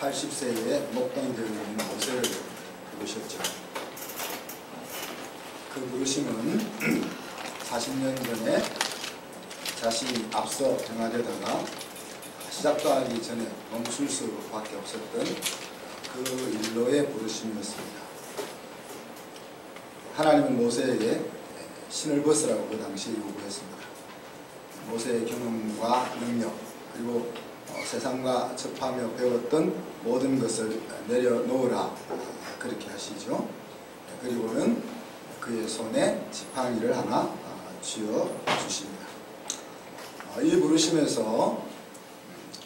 80세에 목동이 되어 있는 모세를 부르셨죠. 그 부르심은 40년 전에 자신이 앞서 정하려다가 시작도 하기 전에 멈출 수밖에 없었던 그 일로의 부르심이었습니다. 하나님은 모세에게 신을 벗으라고 그 당시에 요구했습니다. 모세의 경험과 능력 그리고 세상과 접하며 배웠던 모든 것을 내려놓으라 그렇게 하시죠. 그리고는 그의 손에 지팡이를 하나 쥐어 주십니다. 이 부르심에서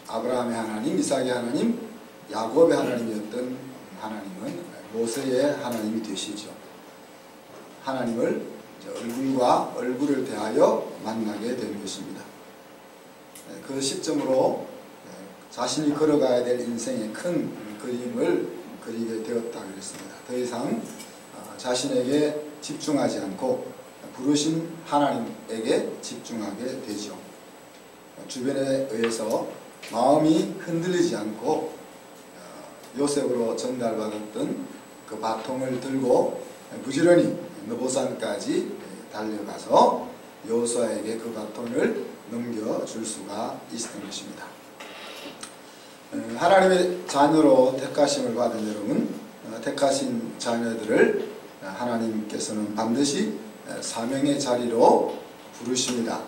아브라함의 하나님, 이삭의 하나님, 야곱의 하나님이었던 하나님은 모세의 하나님이 되시죠. 하나님을 얼굴과 얼굴을 대하여 만나게 된 것입니다. 그 시점으로 자신이 걸어가야 될 인생의 큰 그림을 그리게 되었다 그랬습니다. 더 이상 자신에게 집중하지 않고 부르신 하나님에게 집중하게 되죠. 주변에 의해서 마음이 흔들리지 않고 요셉으로 전달받았던 그 바통을 들고 부지런히 느보산까지 달려가서 여호수아에게 그 바통을 넘겨줄 수가 있었던 것입니다. 하나님의 자녀로 택하심을 받은 여러분, 택하신 자녀들을 하나님께서는 반드시 사명의 자리로 부르십니다.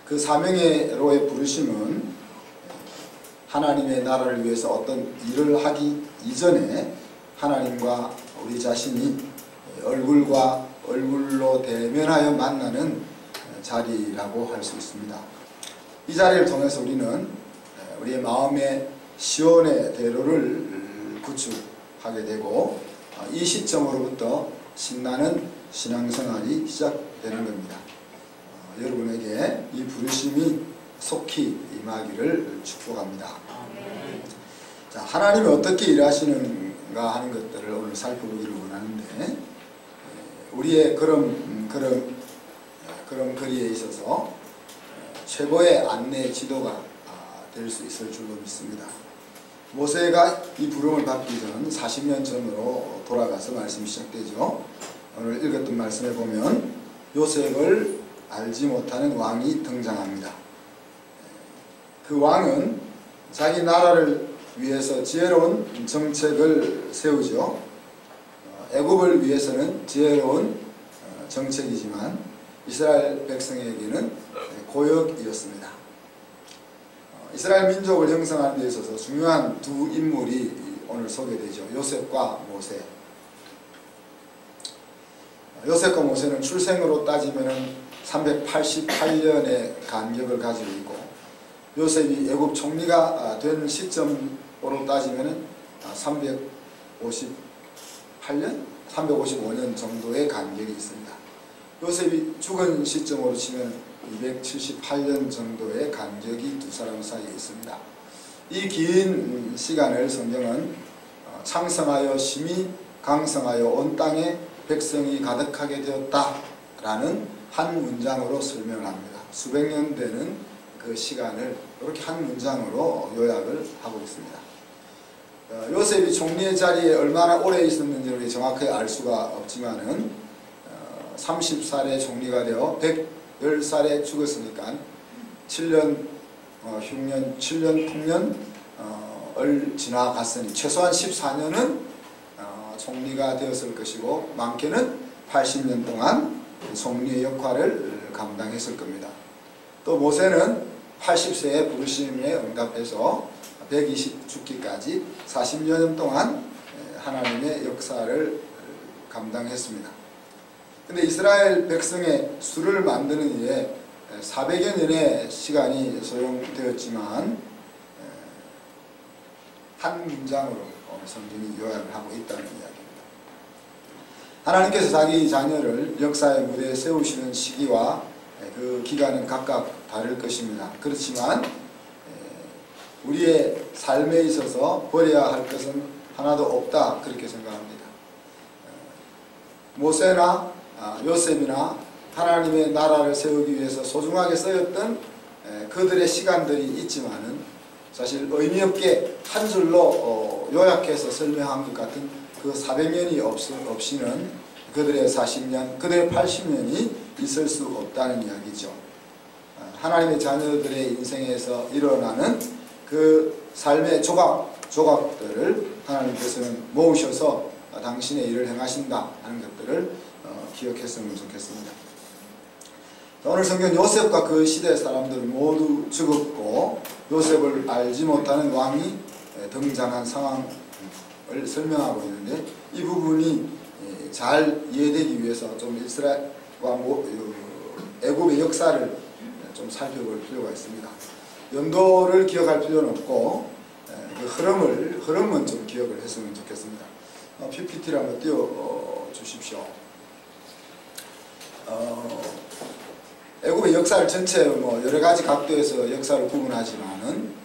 그 사명의로의 부르심은 하나님의 나라를 위해서 어떤 일을 하기 이전에 하나님과 우리 자신이 얼굴과 얼굴로 대면하여 만나는 자리라고 할 수 있습니다. 이 자리를 통해서 우리는 우리의 마음의 시온의 대로를 구축하게 되고 이 시점으로부터 신나는 신앙생활이 시작되는 겁니다. 여러분에게 이 부르심이 속히 임하기를 축복합니다. 자, 하나님이 어떻게 일하시는가 하는 것들을 오늘 살펴보기를 원하는데 우리의 걸음걸이에 있어서 최고의 안내 지도가 될 수 있을 줄로 믿습니다. 모세가 이 부름을 받기 전 40년 전으로 돌아가서 말씀이 시작되죠. 오늘 읽었던 말씀에 보면 요셉을 알지 못하는 왕이 등장합니다. 그 왕은 자기 나라를 위해서 지혜로운 정책을 세우죠. 애굽을 위해서는 지혜로운 정책이지만 이스라엘 백성에게는 고역이었습니다. 이스라엘 민족을 형성하는 데 있어서 중요한 두 인물이 오늘 소개되죠. 요셉과 모세. 요셉과 모세는 출생으로 따지면 388년의 간격을 가지고 있고 요셉이 애굽 총리가 된 시점으로 따지면 355년 정도의 간격이 있습니다. 요셉이 죽은 시점으로 치면 278년 정도의 간격이 두 사람 사이에 있습니다. 이 긴 시간을 성경은 창성하여 심히 강성하여 온 땅에 백성이 가득하게 되었다라는 한 문장으로 설명을 합니다. 수백 년 되는 그 시간을 이렇게 한 문장으로 요약을 하고 있습니다. 요셉이 총리의 자리에 얼마나 오래 있었는지 우리 정확하게 알 수가 없지만은 30살에 총리가 되어 110살에 죽었으니까 7년 흉년, 7년 풍년을 지나갔으니 최소한 14년은 총리가 되었을 것이고 많게는 80년 동안 총리의 역할을 감당했을 겁니다. 또 모세는 80세의 부르심에 응답해서 120 죽기까지 40년 동안 하나님의 역사를 감당했습니다. 근데 이스라엘 백성의 수를 만드는 일에 400여 년의 시간이 소용되었지만 한 문장으로 성경이 요약을 하고 있다는 이야기입니다. 하나님께서 자기 자녀를 역사의 무대에 세우시는 시기와 그 기간은 각각 다를 것입니다. 그렇지만 우리의 삶에 있어서 버려야 할 것은 하나도 없다 그렇게 생각합니다. 모세나 요셉이나 하나님의 나라를 세우기 위해서 소중하게 쓰였던 그들의 시간들이 있지만은 사실 의미 없게 한 줄로 요약해서 설명한 것 같은 그 400년이 없이는 그들의 40년, 그들의 80년이 있을 수 없다는 이야기죠. 하나님의 자녀들의 인생에서 일어나는 그 삶의 조각들을 하나님께서는 모으셔서 당신의 일을 행하신다 하는 것들을 기억했으면 좋겠습니다. 오늘 성경 요셉과 그 시대 사람들 모두 죽었고 요셉을 알지 못하는 왕이 등장한 상황을 설명하고 있는데 이 부분이 잘 이해되기 위해서 좀 이스라엘과 애굽의 역사를 좀 살펴볼 필요가 있습니다. 연도를 기억할 필요는 없고 그 흐름은 좀 기억을 했으면 좋겠습니다. PPT를 한번 띄워 주십시오. 애굽의 역사를 전체 여러 가지 각도에서 역사를 구분하지만은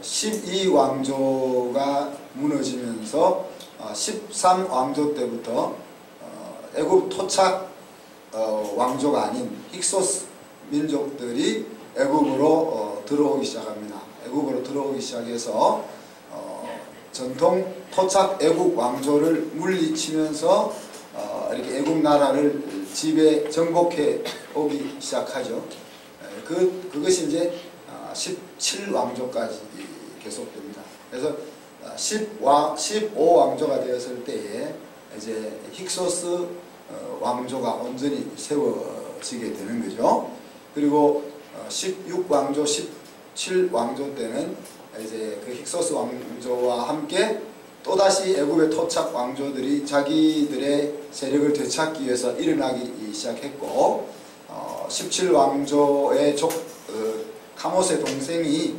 12왕조가 무너지면서 13왕조 때부터 애굽 토착 왕조가 아닌 힉소스 민족들이 애굽으로 들어오기 시작합니다. 애굽으로 들어오기 시작해서 전통 토착 애굽 왕조를 물리치면서 이렇게 애굽 나라를 지배 정복해 오기 시작하죠. 그것이 이제 17왕조까지 계속됩니다. 그래서 15왕조가 되었을 때에 이제 힉소스 왕조가 온전히 세워지게 되는 거죠. 그리고 16왕조, 17왕조 때는 이제 그 힉소스 왕조와 함께 또다시 애굽의 토착 왕조들이 자기들의 세력을 되찾기 위해서 일어나기 시작했고 17왕조의 카모스의 동생이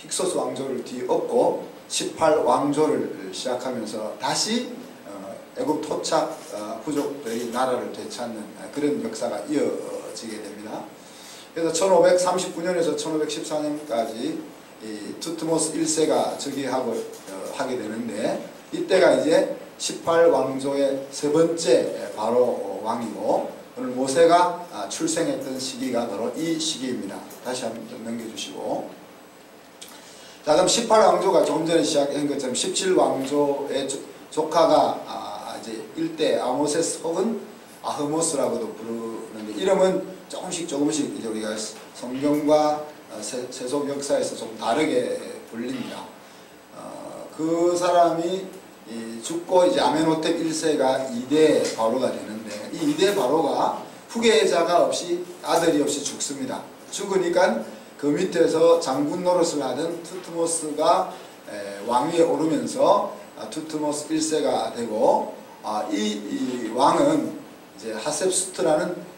힉소스 왕조를 뒤엎고 18왕조를 시작하면서 다시 애굽 토착 부족들이 나라를 되찾는 그런 역사가 이어지게 됩니다. 그래서 1539년에서 1514년까지 투트모스 1세가 즉위하게 되는데 이때가 이제 18왕조의 세 번째 바로 왕이고 오늘 모세가 출생했던 시기가 바로 이 시기입니다. 다시 한번 좀 넘겨주시고 자 그럼 18왕조가 조금 전에 시작한 것처럼 17왕조의 조카가 이제 일대 아모세스 혹은 아흐모스라고도 부르는데 이름은 조금씩 이제 우리가 성경과 세속 역사에서 좀 다르게 불립니다. 그 사람이 죽고 이제 아멘호텝 1세가 2대 바로가 되는데 이 2대 바로가 후계자가 없이 아들이 없이 죽습니다. 죽으니까 그 밑에서 장군 노릇을 하던 투트모스가 왕위에 오르면서 투트모스 1세가 되고 이 왕은 이제 하셉수트라는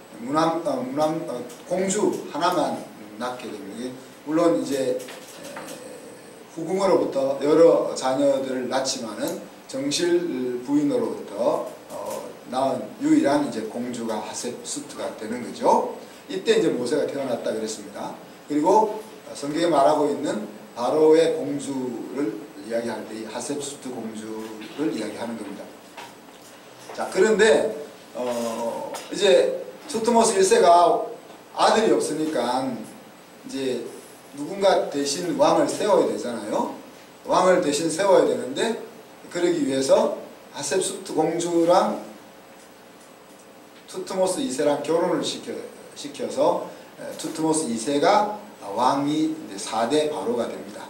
공주 하나만 낳게 됩니다. 물론 이제 후궁으로부터 여러 자녀들을 낳지만은 정실 부인으로부터 낳은 유일한 이제 공주가 하셉수트가 되는 거죠. 이때 이제 모세가 태어났다 그랬습니다. 그리고 성경에 말하고 있는 바로의 공주를 이야기할 때 이 하셉수트 공주를 이야기하는 겁니다. 자 그런데 이제 투트모스 1세가 아들이 없으니까 이제 누군가 대신 왕을 세워야 되잖아요. 왕을 대신 세워야 되는데 그러기 위해서 하셉수트 공주랑 투트모스 2세랑 결혼을 시켜서 투트모스 2세가 왕이 이제 4대 바로가 됩니다.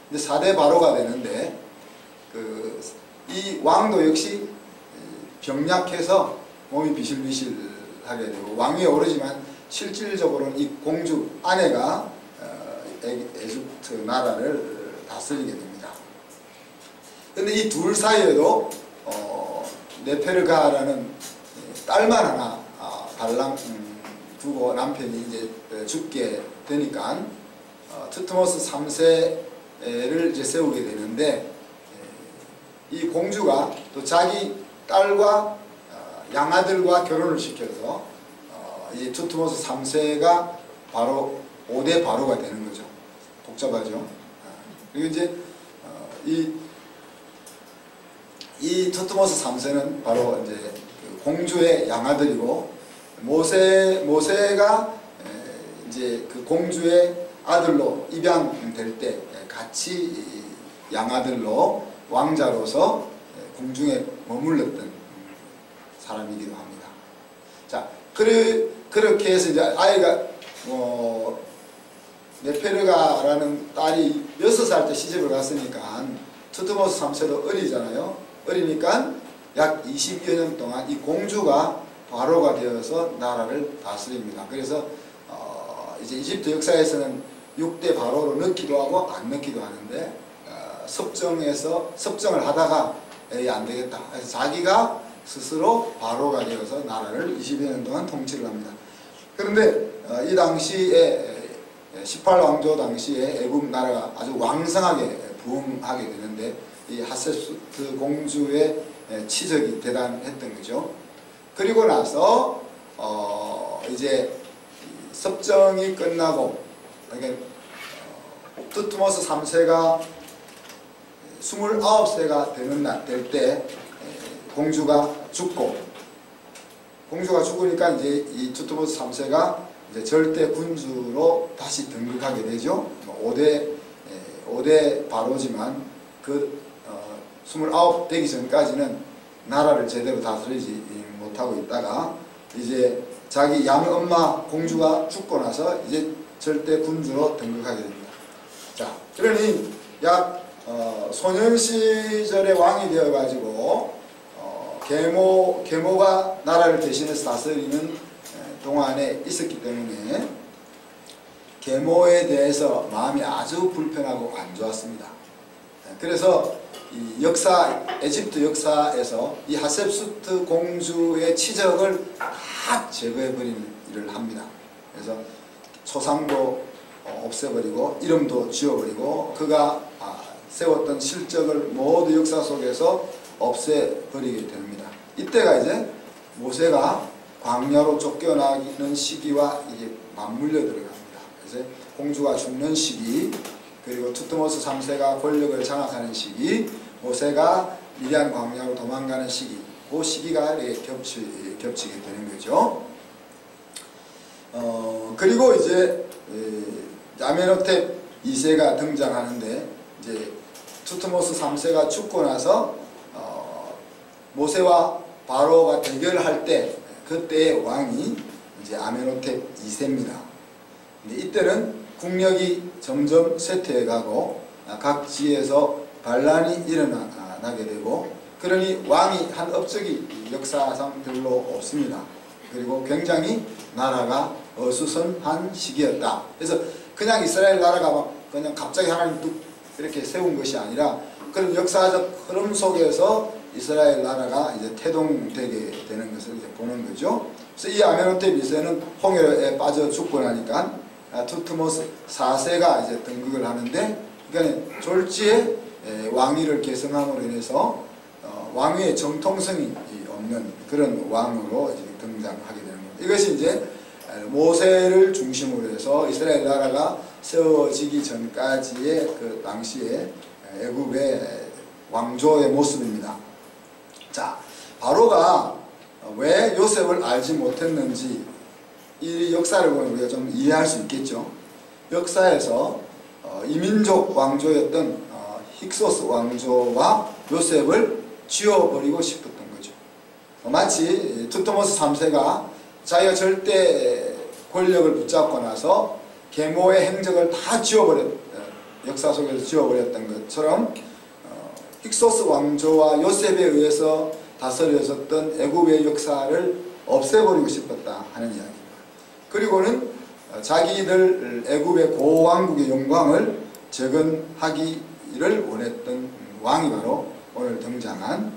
근데 4대 바로가 되는데 이 왕도 역시 병약해서 몸이 비실비실하게 되고 왕위에 오르지만 실질적으로는 이 공주 아내가 에집트 나라를 다스리게 됩니다. 근데 이 둘 사이에도 네페르가라는 딸만 하나 달랑 두고 남편이 이제 죽게 되니까 투트모스 3세를 이제 세우게 되는데 이 공주가 또 자기 딸과 양아들과 결혼을 시켜서 이 투트모스 3세가 바로 5대 바로가 되는 거죠. 복잡하죠. 그리고 이제 이 투트모스 3세는 바로 이제 그 공주의 양아들이고 모세가 이제 그 공주의 아들로 입양될 때 같이 양아들로 왕자로서 궁중에 머물렀던 사람이기도 합니다. 자, 그렇게 해서 이제 아이가 네페르가라는 딸이 6살 때 시집을 갔으니까 투트모스 3세도 어리잖아요. 어리니까 약 20여 년 동안 이 공주가 바로가 되어서 나라를 다스립니다. 그래서 이제 이집트 역사에서는 6대 바로로 넣기도 하고 안 넣기도 하는데 섭정을 하다가 에이 안 되겠다. 그래서 자기가 스스로 바로가 되어서 나라를 20여 년 동안 통치를 합니다. 그런데 이 당시에 18왕조 당시에 애굽 나라가 아주 왕성하게 부흥하게 되는데 이 하세수트 공주의 치적이 대단했던 거죠. 그리고 나서 이제 섭정이 끝나고 그러니까 투트모스 3세가 29세가 될 때 공주가 죽으니까 이제 이 투트모스 3세가 이제 절대 군주로 다시 등극하게 되죠. 5대 바로지만 그 29 되기 전까지는 나라를 제대로 다스리지 못하고 있다가 이제 자기 양엄마 공주가 죽고 나서 이제 절대 군주로 등극하게 됩니다. 자, 그러니 약 소년 시절에 왕이 되어가지고 계모가 나라를 대신해서 다스리는 동안에 있었기 때문에 계모에 대해서 마음이 아주 불편하고 안 좋았습니다. 그래서 이 에집트 역사에서 이 하셉수트 공주의 치적을 다 제거해버리는 일을 합니다. 그래서 초상도 없애버리고 이름도 지워버리고 그가 세웠던 실적을 모두 역사 속에서 없애버리게 됩니다. 이때가 이제 모세가 광야로 쫓겨나는 시기와 이게 맞물려 들어갑니다. 그래서 공주가 죽는 시기, 그리고 투트모스 3세가 권력을 장악하는 시기, 모세가 미디안 광야로 도망가는 시기, 그 시기가 이렇게 겹치게 되는 거죠. 그리고 이제 아메노텝 2세가 등장하는데 이제 투트모스 3세가 죽고 나서 모세와 바로가 대결할 때 그때의 왕이 이제 아메노텝 2세입니다. 근데 이때는 국력이 점점 쇠퇴해가고 각지에서 반란이 일어나게 되고 그러니 왕이 한 업적이 역사상 별로 없습니다. 그리고 굉장히 나라가 어수선한 시기였다. 그래서 그냥 이스라엘 나라가 막 그냥 갑자기 하나님 뚝 이렇게 세운 것이 아니라 그런 역사적 흐름 속에서 이스라엘 나라가 이제 태동되게 되는 것을 이제 보는 거죠. 그래서 이 아메노텝 2세는 홍해에 빠져 죽고 나니까 투트모스 4세가 이제 등극을 하는데, 그러니까 졸지에 왕위를 계승함으로 인해서 왕위의 정통성이 없는 그런 왕으로 이제 등장하게 되는 겁니다. 이것이 이제 모세를 중심으로 해서 이스라엘 나라가 세워지기 전까지의 그 당시의 애굽의 왕조의 모습입니다. 자, 바로가 왜 요셉을 알지 못했는지 이 역사를 보면 우리가 좀 이해할 수 있겠죠. 역사에서 이민족 왕조였던 힉소스 왕조와 요셉을 지워버리고 싶었던 거죠. 마치 투트모스 3세가 자기가 절대 권력을 붙잡고 나서 계모의 행적을 다 역사 속에서 지워버렸던 것처럼 힉소스 왕조와 요셉에 의해서 다스려졌던 애굽의 역사를 없애버리고 싶었다 하는 이야기입니다. 그리고는 자기들 애굽의 고왕국의 영광을 재건하기를 원했던 왕이 바로 오늘 등장한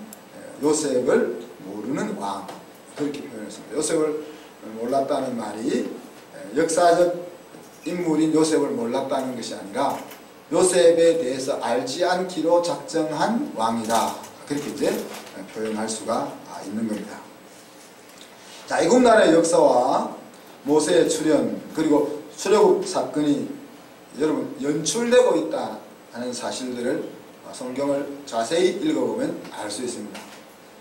요셉을 모르는 왕, 그렇게 표현했습니다. 요셉을 몰랐다는 말이 역사적 인물인 요셉을 몰랐다는 것이 아니라 요셉에 대해서 알지 않기로 작정한 왕이다, 그렇게 이제 표현할 수가 있는 겁니다. 자, 애굽 나라의 역사와 모세의 출현, 그리고 출애굽 사건이 여러분 연출되고 있다 하는 사실들을 성경을 자세히 읽어보면 알 수 있습니다.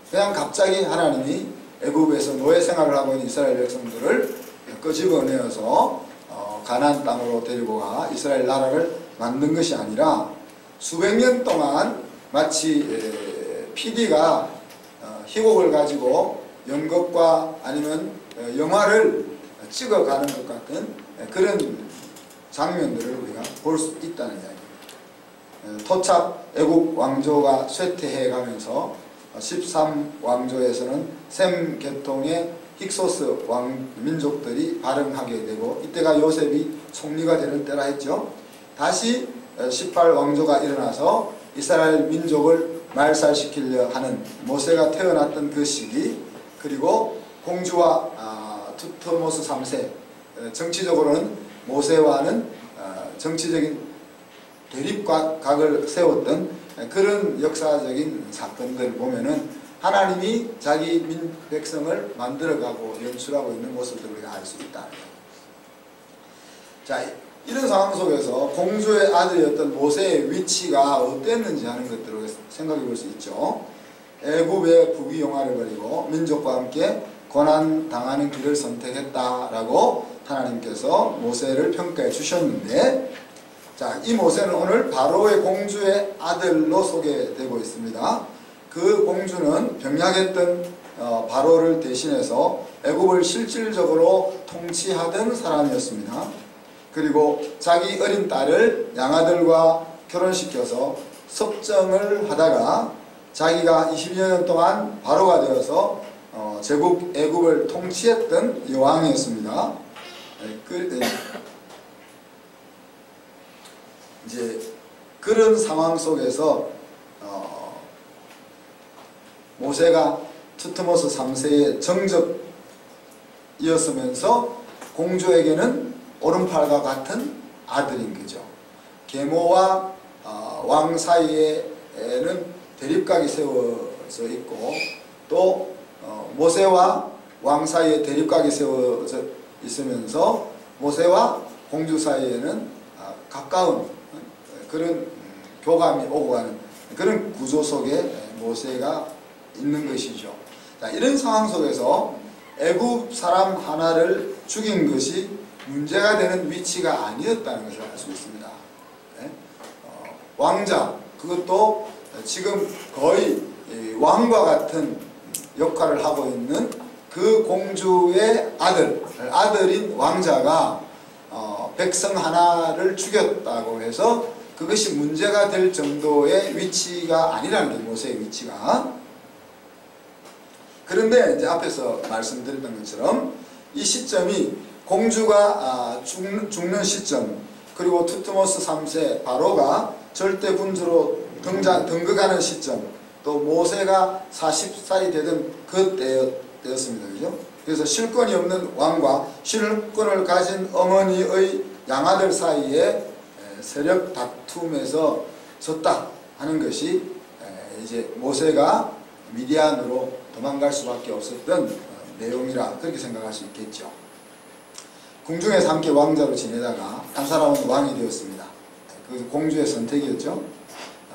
그냥 갑자기 하나님이 애굽에서 노예 생활을 하고 있는 이스라엘 백성들을 끄집어내어서 가나안 땅으로 데리고 가 이스라엘 나라를 만든 것이 아니라 수백 년 동안 마치 PD가 희곡을 가지고 연극과 아니면 영화를 찍어가는 것 같은 그런 장면들을 우리가 볼 수 있다는 이야기입니다. 토착 애국 왕조가 쇠퇴해 가면서 13왕조에서는 셈 계통의 힉소스 민족들이 발흥하게 되고, 이때가 요셉이 총리가 되는 때라 했죠. 다시 18왕조가 일어나서 이스라엘 민족을 말살시키려 하는 모세가 태어났던 그 시기, 그리고 공주와 투트모스 3세, 정치적으로는 모세와는 정치적인 대립각을 세웠던 그런 역사적인 사건들을 보면은 하나님이 자기 백성을 만들어가고 연출하고 있는 모습들을 우리가 알 수 있다. 자, 이런 상황 속에서 공주의 아들이었던 모세의 위치가 어땠는지 하는 것들을 생각해 볼 수 있죠. 애굽의 부귀영화를 버리고 민족과 함께 고난당하는 길을 선택했다라고 하나님께서 모세를 평가해 주셨는데, 자, 이 모세는 오늘 바로의 공주의 아들로 소개되고 있습니다. 그 공주는 병약했던 바로를 대신해서 애굽을 실질적으로 통치하던 사람이었습니다. 그리고 자기 어린 딸을 양아들과 결혼시켜서 섭정을 하다가 자기가 20여 년 동안 바로가 되어서 제국 애굽을 통치했던 여왕이었습니다. 이제 그런 상황 속에서 모세가 투트모스 3세의 정적이었으면서 공주에게는 오른팔과 같은 아들인 거죠. 계모와 왕 사이에는 대립각이 세워져 있고, 또 모세와 왕 사이에 대립각이 세워져 있으면서 모세와 공주 사이에는 가까운 그런 교감이 오고 가는 그런 구조 속에 모세가 있는 것이죠. 자, 이런 상황 속에서 애굽 사람 하나를 죽인 것이 문제가 되는 위치가 아니었다는 것을 알 수 있습니다. 네? 왕자, 그것도 지금 거의 왕과 같은 역할을 하고 있는 그 공주의 아들인 왕자가 백성 하나를 죽였다고 해서 그것이 문제가 될 정도의 위치가 아니라는 게 모세의 위치가. 그런데 이제 앞에서 말씀드렸던 것처럼 이 시점이 공주가 죽는 시점, 그리고 투트모스 3세 바로가 절대 군주로 등극하는 시점, 또 모세가 40살이 되던 그 때였습니다. 그죠? 그래서 실권이 없는 왕과 실권을 가진 어머니의 양아들 사이에 세력 다툼에서 졌다 하는 것이 이제 모세가 미디안으로 도망갈 수밖에 없었던 내용이라 그렇게 생각할 수 있겠죠. 궁중에서 함께 왕자로 지내다가 한 사람은 왕이 되었습니다. 그 공주의 선택이었죠.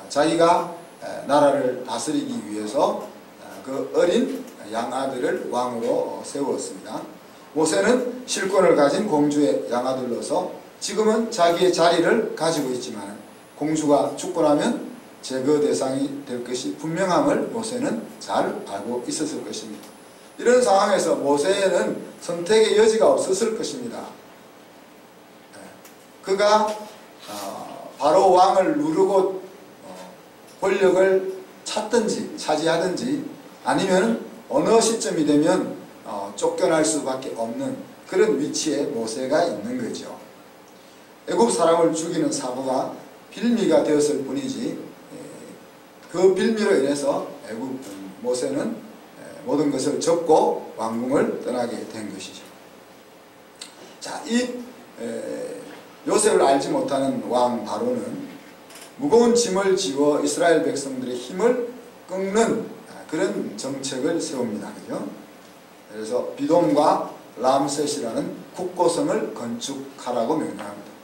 자기가 나라를 다스리기 위해서 그 어린 양아들을 왕으로 세웠습니다. 모세는 실권을 가진 공주의 양아들로서 지금은 자기의 자리를 가지고 있지만 공주가 죽고 나면 제거 대상이 될 것이 분명함을 모세는 잘 알고 있었을 것입니다. 이런 상황에서 모세에는 선택의 여지가 없었을 것입니다. 그가 바로 왕을 누르고 권력을 찾든지 차지하든지 아니면 어느 시점이 되면 쫓겨날 수밖에 없는 그런 위치에 모세가 있는 거죠. 애굽 사람을 죽이는 사고가 빌미가 되었을 뿐이지 그 빌미로 인해서 애굽 모세는 모든 것을 접고 왕궁을 떠나게 된 것이죠. 자, 이 요셉을 알지 못하는 왕 바로는 무거운 짐을 지워 이스라엘 백성들의 힘을 꺾는 그런 정책을 세웁니다. 그죠? 그래서 비돔과 람셋이라는 국고성을 건축하라고 명령합니다.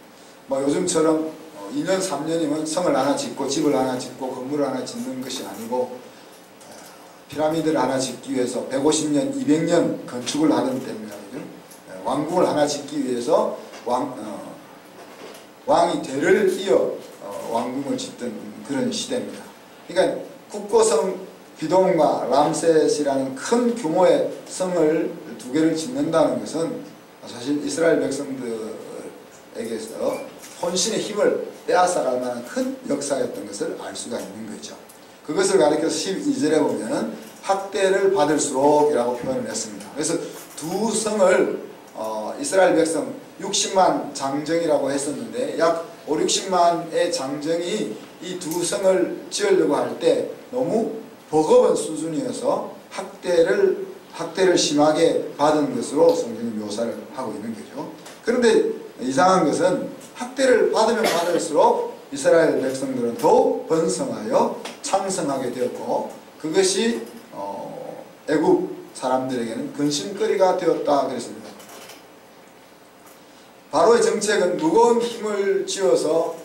뭐 요즘처럼 2년 3년이면 성을 하나 짓고 집을 하나 짓고 건물을 하나 짓는 것이 아니고 피라미드를 하나 짓기 위해서 150년, 200년 건축을 하던 때입니다. 왕궁을 하나 짓기 위해서 왕이 대를 이어 왕궁을 짓던 그런 시대입니다. 그러니까 국고성 비동과 람셋이라는 큰 규모의 성을 두 개를 짓는다는 것은 사실 이스라엘 백성들에게서 혼신의 힘을 빼앗아갈 만한 큰 역사였던 것을 알 수가 있는 거죠. 그것을 가리켜서 12절에 보면 학대를 받을수록이라고 표현을 했습니다. 그래서 두 성을 이스라엘 백성 60만 장정이라고 했었는데 약 5, 60만의 장정이 이 두 성을 지으려고 할 때 너무 버거운 수준이어서 학대를 심하게 받은 것으로 성경이 묘사를 하고 있는 거죠. 그런데 이상한 것은 학대를 받으면 받을수록 이스라엘 백성들은 더욱 번성하여 창성하게 되었고 그것이 애굽 사람들에게는 근심거리가 되었다 그랬습니다. 바로의 정책은 무거운 힘을 쥐어서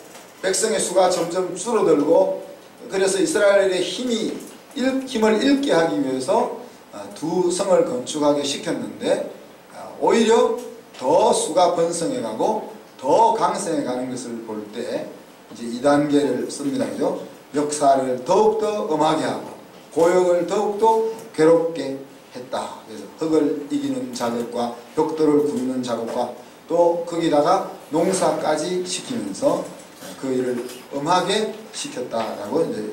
백성의 수가 점점 줄어들고 그래서 이스라엘의 힘을 잃게 하기 위해서 두 성을 건축하게 시켰는데 오히려 더 수가 번성해 가고 더 강성해 가는 것을 볼 때 이제 2단계를 씁니다. 그죠? 역사를 더욱더 엄하게 하고 고역을 더욱더 괴롭게 했다. 그래서 흙을 이기는 작업과 벽돌을 굽는 작업과 또 거기다가 농사까지 시키면서 그 일을 엄하게 시켰다라고 이제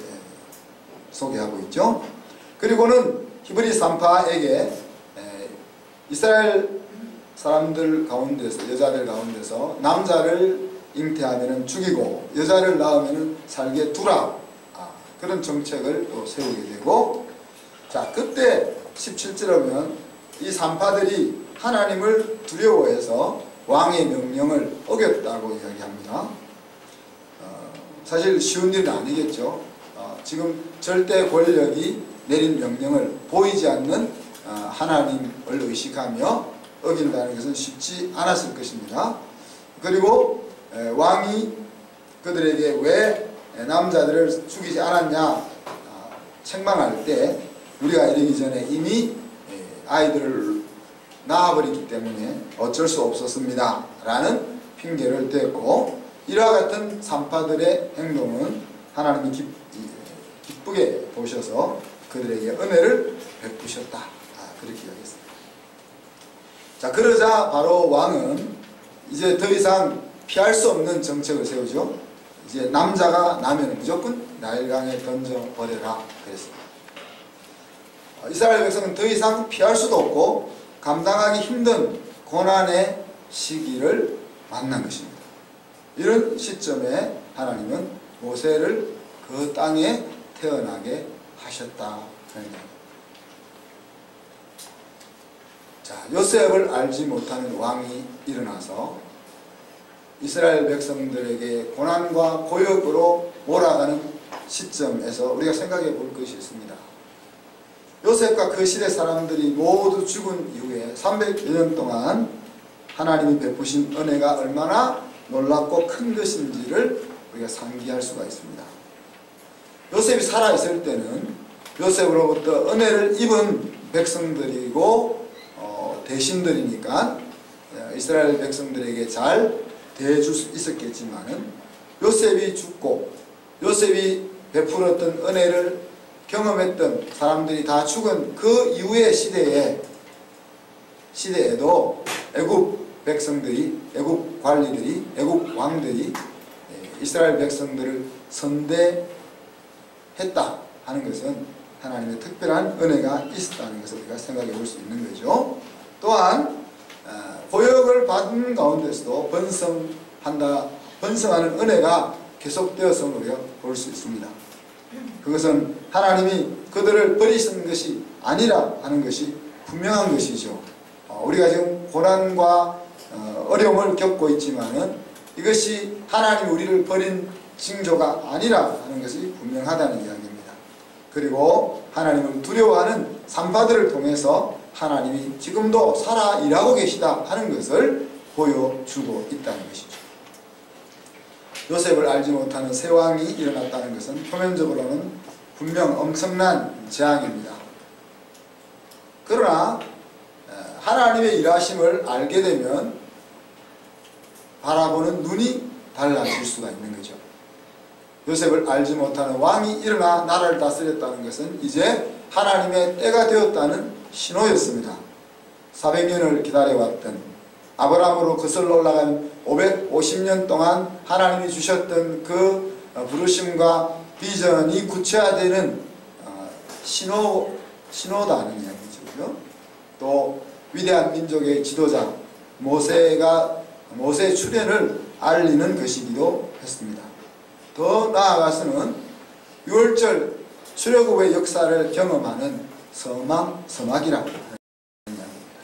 소개하고 있죠. 그리고는 히브리 산파에게 이스라엘 사람들 가운데서 여자들 가운데서 남자를 잉태하면 죽이고 여자를 낳으면 살게 두라 그런 정책을 또 세우게 되고 자 그때 17절에 보면 이 산파들이 하나님을 두려워해서 왕의 명령을 어겼다고 이야기합니다. 사실 쉬운 일은 아니겠죠. 지금 절대 권력이 내린 명령을 보이지 않는 하나님을 의식하며 어긴다는 것은 쉽지 않았을 것입니다. 그리고 왕이 그들에게 왜 남자들을 죽이지 않았냐 책망할 때 우리가 이르기 전에 이미 아이들을 낳아버렸기 때문에 어쩔 수 없었습니다 라는 핑계를 댔고 이와 같은 산파들의 행동은 하나님이 기쁘게 보셔서 그들에게 은혜를 베푸셨다 그렇게 이야기했습니다. 자 그러자 바로 왕은 이제 더 이상 피할 수 없는 정책을 세우죠. 이제 남자가 나면 무조건 나일강에 던져버려라 그랬습니다. 이스라엘 백성은 더 이상 피할 수도 없고 감당하기 힘든 고난의 시기를 만난 것입니다. 이런 시점에 하나님은 모세를 그 땅에 태어나게 하셨다. 자, 요셉을 알지 못하는 왕이 일어나서 이스라엘 백성들에게 고난과 고역으로 몰아가는 시점에서 우리가 생각해 볼 것이 있습니다. 요셉과 그 시대 사람들이 모두 죽은 이후에 300여 년 동안 하나님이 베푸신 은혜가 얼마나 놀랍고 큰 것인지를 우리가 상기할 수가 있습니다. 요셉이 살아있을 때는 요셉으로부터 은혜를 입은 백성들이고 대신들이니까 이스라엘 백성들에게 잘 대해줄 수 있었겠지만은 요셉이 죽고 요셉이 베풀었던 은혜를 경험했던 사람들이 다 죽은 그 이후의 시대에도 애굽 백성들이, 애굽 관리들이, 애굽 왕들이 이스라엘 백성들을 선대했다 하는 것은 하나님의 특별한 은혜가 있었다는 것을 우리가 생각해 볼 수 있는 거죠. 또한 고역을 받은 가운데서도 번성하는 은혜가 계속되었음을 우리가 볼 수 있습니다. 그것은 하나님이 그들을 버리신 것이 아니라 하는 것이 분명한 것이죠. 우리가 지금 고난과 어려움을 겪고 있지만은 이것이 하나님이 우리를 버린 징조가 아니라 하는 것이 분명하다는 이야기입니다. 그리고 하나님을 두려워하는 산파들을 통해서 하나님이 지금도 살아 일하고 계시다 하는 것을 보여주고 있다는 것이죠. 요셉을 알지 못하는 새 왕이 일어났다는 것은 표면적으로는 분명 엄청난 재앙입니다. 그러나 하나님의 일하심을 알게 되면 바라보는 눈이 달라질 수가 있는 거죠. 요셉을 알지 못하는 왕이 일어나 나라를 다스렸다는 것은 이제 하나님의 때가 되었다는 신호였습니다. 400년을 기다려왔던, 아브라함으로 거슬러 올라간 550년 동안 하나님이 주셨던 그 부르심과 비전이 구체화되는 신호다는 이야기죠. 또 위대한 민족의 지도자 모세의 출현을 알리는 것이기도 했습니다. 더 나아가서는 6월절 출애굽의 역사를 경험하는 서막이라고 하는 이야기입니다.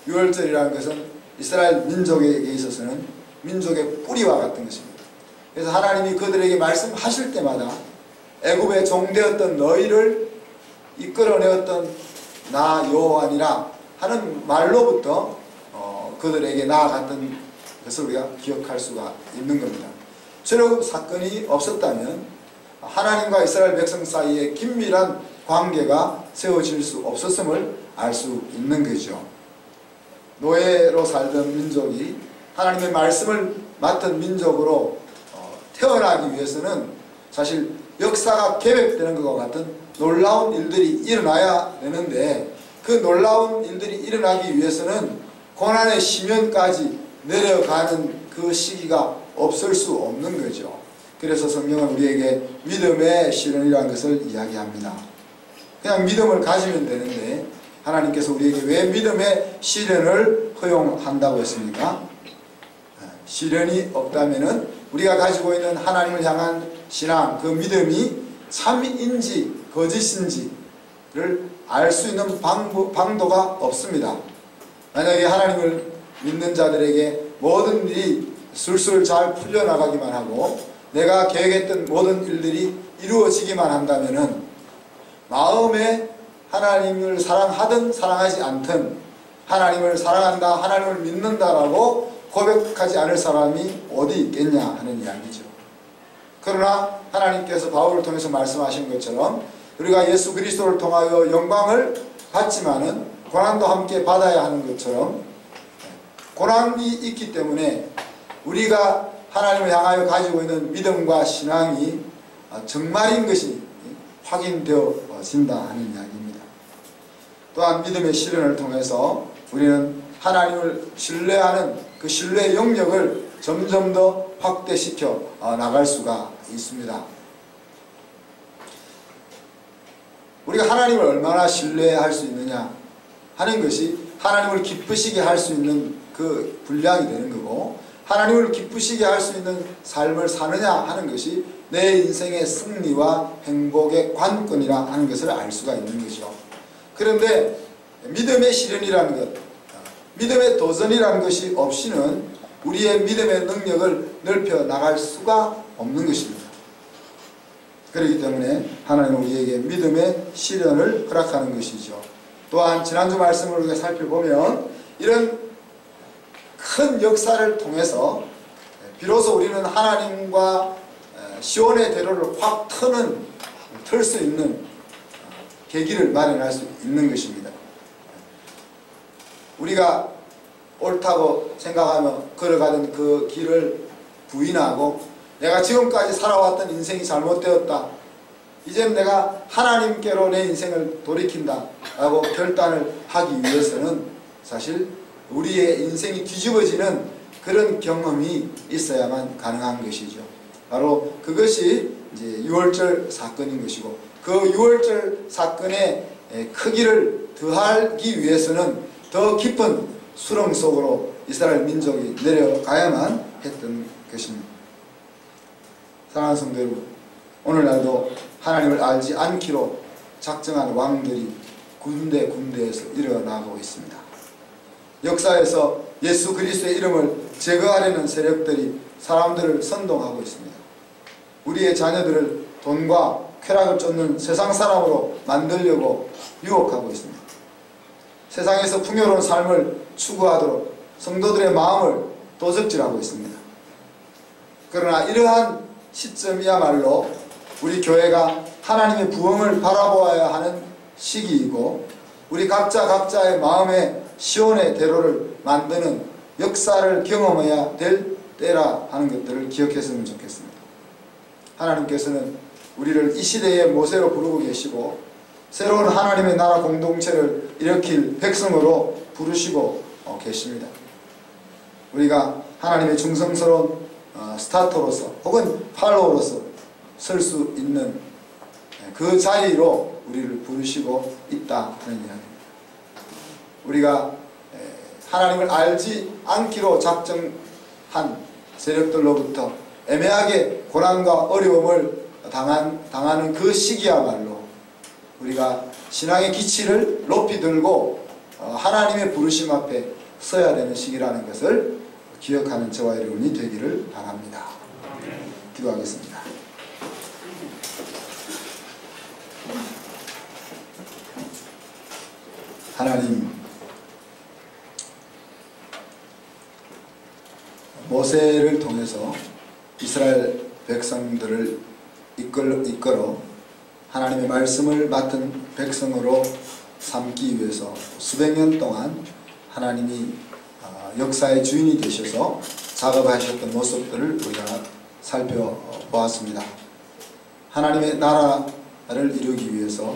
6월절이라는 것은 이스라엘 민족에게 있어서는 민족의 뿌리와 같은 것입니다. 그래서 하나님이 그들에게 말씀하실 때마다 애굽의 종되었던 너희를 이끌어내었던 나 여호와니라 하는 말로부터 그들에게 나아갔던 것을 우리가 기억할 수가 있는 겁니다. 출애굽 사건이 없었다면 하나님과 이스라엘 백성 사이에 긴밀한 관계가 세워질 수 없었음을 알 수 있는 거죠. 노예로 살던 민족이 하나님의 말씀을 맡은 민족으로 태어나기 위해서는 사실 역사가 계획되는 것과 같은 놀라운 일들이 일어나야 되는데, 그 놀라운 일들이 일어나기 위해서는 고난의 심연까지 내려가는 그 시기가 없을 수 없는 거죠. 그래서 성경은 우리에게 믿음의 시련이라는 것을 이야기합니다. 그냥 믿음을 가지면 되는데 하나님께서 우리에게 왜 믿음의 시련을 허용한다고 했습니까? 시련이 없다면은 우리가 가지고 있는 하나님을 향한 신앙, 그 믿음이 참인지 거짓인지를 알 수 있는 방도가 없습니다. 만약에 하나님을 믿는 자들에게 모든 일이 술술 잘 풀려나가기만 하고 내가 계획했던 모든 일들이 이루어지기만 한다면은 마음에 하나님을 사랑하든 사랑하지 않든 하나님을 사랑한다, 하나님을 믿는다라고 고백하지 않을 사람이 어디 있겠냐 하는 이야기죠. 그러나 하나님께서 바울을 통해서 말씀하신 것처럼 우리가 예수 그리스도를 통하여 영광을 받지만은 고난도 함께 받아야 하는 것처럼 고난이 있기 때문에 우리가 하나님을 향하여 가지고 있는 믿음과 신앙이 정말인 것이 확인되어진다 하는 이야기입니다. 또한 믿음의 시련을 통해서 우리는 하나님을 신뢰하는 그 신뢰의 영역을 점점 더 확대시켜 나갈 수가 있습니다. 우리가 하나님을 얼마나 신뢰할 수 있느냐 하는 것이 하나님을 기쁘시게 할 수 있는 그 분량이 되는 거고, 하나님을 기쁘시게 할 수 있는 삶을 사느냐 하는 것이 내 인생의 승리와 행복의 관건이라 하는 것을 알 수가 있는 것이죠. 그런데 믿음의 시련이라는 것, 믿음의 도전이라는 것이 없이는 우리의 믿음의 능력을 넓혀 나갈 수가 없는 것입니다. 그렇기 때문에 하나님은 우리에게 믿음의 시련을 허락하는 것이죠. 또한 지난주 말씀을 우리가 살펴보면 이런 큰 역사를 통해서 비로소 우리는 하나님과 시온의 대로를 확 틀 수 있는 계기를 마련할 수 있는 것입니다. 우리가 옳다고 생각하며 걸어가던 그 길을 부인하고 내가 지금까지 살아왔던 인생이 잘못되었다, 이제는 내가 하나님께로 내 인생을 돌이킨다 라고 결단을 하기 위해서는 사실 우리의 인생이 뒤집어지는 그런 경험이 있어야만 가능한 것이죠. 바로 그것이 이제 6월절 사건인 것이고, 그 6월절 사건의 크기를 더하기 위해서는 더 깊은 수렁 속으로 이스라엘 민족이 내려가야만 했던 것입니다. 사랑하는 성도 여러분, 오늘날도 하나님을 알지 않기로 작정한 왕들이 군데에서 일어나고 있습니다. 역사에서 예수 그리스도의 이름을 제거하려는 세력들이 사람들을 선동하고 있습니다. 우리의 자녀들을 돈과 쾌락을 쫓는 세상 사람으로 만들려고 유혹하고 있습니다. 세상에서 풍요로운 삶을 추구하도록 성도들의 마음을 도적질하고 있습니다. 그러나 이러한 시점이야말로 우리 교회가 하나님의 부흥을 바라보아야 하는 시기이고, 우리 각자의 마음에 시온의 대로를 만드는 역사를 경험해야 될 때라 하는 것들을 기억했으면 좋겠습니다. 하나님께서는 우리를 이 시대의 모세로 부르고 계시고 새로운 하나님의 나라 공동체를 일으킬 백성으로 부르시고 계십니다. 우리가 하나님의 충성스러운 스타터로서 혹은 팔로워로서 설 수 있는 그 자리로 우리를 부르시고 있다 하는 이야기입니다. 우리가 하나님을 알지 않기로 작정한 세력들로부터 애매하게 고난과 어려움을 당하는 그 시기야말로 우리가 신앙의 기치를 높이 들고 하나님의 부르심 앞에 서야 되는 시기라는 것을 기억하는 저와 여러분이 되기를 바랍니다. 기도하겠습니다. 하나님, 모세를 통해서 이스라엘 백성들을 이끌어 하나님의 말씀을 맡은 백성으로 삼기 위해서 수백 년 동안 하나님이 역사의 주인이 되셔서 작업하셨던 모습들을 우리가 살펴보았습니다. 하나님의 나라를 이루기 위해서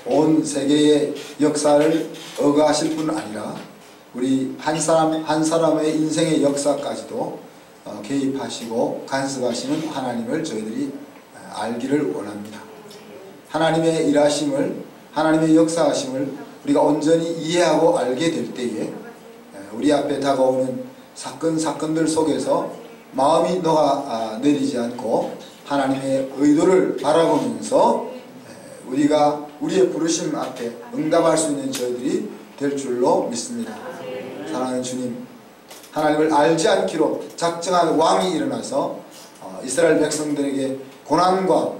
온 세계의 역사를 억압하실 뿐 아니라 우리 한 사람 한 사람의 인생의 역사까지도 개입하시고 간섭하시는 하나님을 저희들이 알기를 원합니다. 하나님의 일하심을, 하나님의 역사하심을 우리가 온전히 이해하고 알게 될 때에 우리 앞에 다가오는 사건들 속에서 마음이 녹아내리지 않고 하나님의 의도를 바라보면서 우리가 우리의 부르심 앞에 응답할 수 있는 저희들이 될 줄로 믿습니다. 사랑하는 주님, 하나님을 알지 않기로 작정한 왕이 일어나서 이스라엘 백성들에게 고난과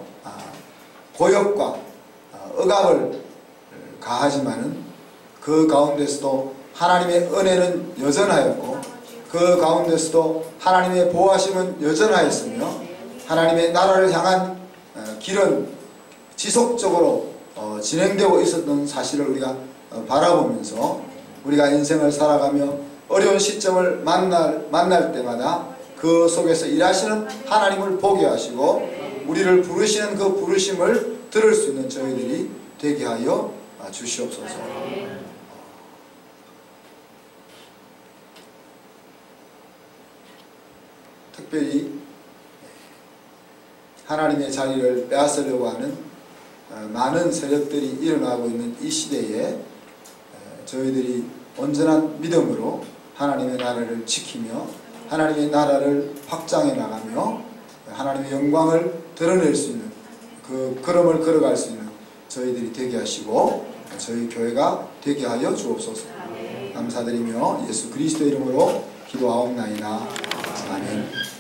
고역과 억압을 가하지만은 그 가운데서도 하나님의 은혜는 여전하였고 그 가운데서도 하나님의 보호하심은 여전하였으며 하나님의 나라를 향한 길은 지속적으로 진행되고 있었던 사실을 우리가 바라보면서 우리가 인생을 살아가며 어려운 시점을 만날 때마다 그 속에서 일하시는 하나님을 보게 하시고 우리를 부르시는 그 부르심을 들을 수 있는 저희들이 되게 하여 주시옵소서. 특별히 하나님의 자리를 빼앗으려고 하는 많은 세력들이 일어나고 있는 이 시대에 저희들이 온전한 믿음으로 하나님의 나라를 지키며 하나님의 나라를 확장해 나가며 하나님의 영광을 드러낼 수 있는 그 걸음을 걸어갈 수 있는 저희들이 되게 하시고 저희 교회가 되게 하여 주옵소서. 감사드리며 예수 그리스도 이름으로 기도하옵나이다. 아멘.